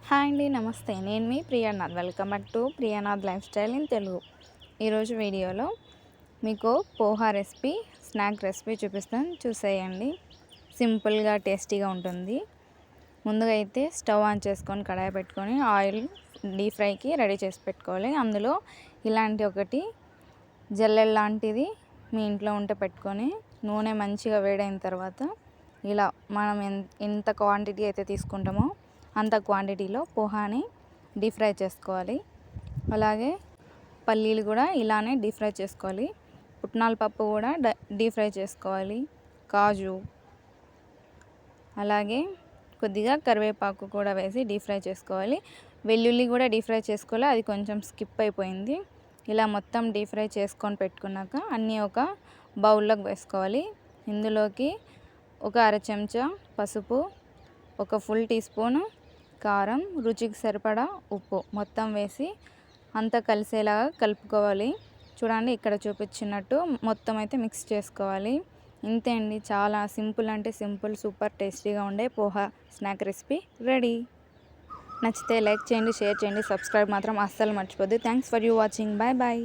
Hi అండి. నమస్తే. నేను మీ Priyanath. Welcome back to Priyanath lifestyle in Telugu. ఈరోజు వీడియోలో మీకు పోహా రెసిపీ, స్నాక్ రెసిపీ చూపిస్తాను, చూసేయండి. సింపుల్గా టేస్టీగా ఉంటుంది. ముందుగా అయితే స్టవ్ ఆన్ చేసుకొని కడాయి పెట్టుకొని ఆయిల్ డీప్ ఫ్రైకి రెడీ చేసి పెట్టుకోవాలి. అందులో ఇలాంటి ఒకటి జల్లెడ లాంటిది మీ ఇంట్లో ఉంటే పెట్టుకొని నూనె మంచిగా వేడైన తర్వాత ఇలా మనం ఎంత క్వాంటిటీ అయితే తీసుకుంటామో అంత క్వాంటిటీలో పోహాని డీప్ ఫ్రై చేసుకోవాలి. అలాగే పల్లీలు కూడా ఇలానే డీప్ ఫ్రై చేసుకోవాలి. పుట్నాల పప్పు కూడా డీప్ ఫ్రై చేసుకోవాలి. కాజు, అలాగే కొద్దిగా కరివేపాకు కూడా వేసి డీప్ ఫ్రై చేసుకోవాలి. వెల్లుల్లి కూడా డీప్ ఫ్రై చేసుకోవాలి, అది కొంచెం స్కిప్ అయిపోయింది. ఇలా మొత్తం డీప్ ఫ్రై చేసుకొని పెట్టుకున్నాక అన్నీ ఒక బౌల్లోకి వేసుకోవాలి. ఇందులోకి ఒక అర చెంచా పసుపు, ఒక ఫుల్ టీ స్పూన్ కారం, రుచికి సరిపడా ఉప్పు మొత్తం వేసి అంతా కలిసేలాగా కలుపుకోవాలి. చూడండి, ఇక్కడ చూపించినట్టు మొత్తం అయితే మిక్స్ చేసుకోవాలి. ఇంతే అండి, చాలా సింపుల్ అంటే సింపుల్, సూపర్ టేస్టీగా ఉండే పోహా స్నాక్ రెసిపీ రెడీ. నచ్చితే లైక్ చేయండి, షేర్ చేయండి, సబ్స్క్రైబ్ మాత్రం అస్సలు మర్చిపోద్దు. Thanks for you watching. Bye bye.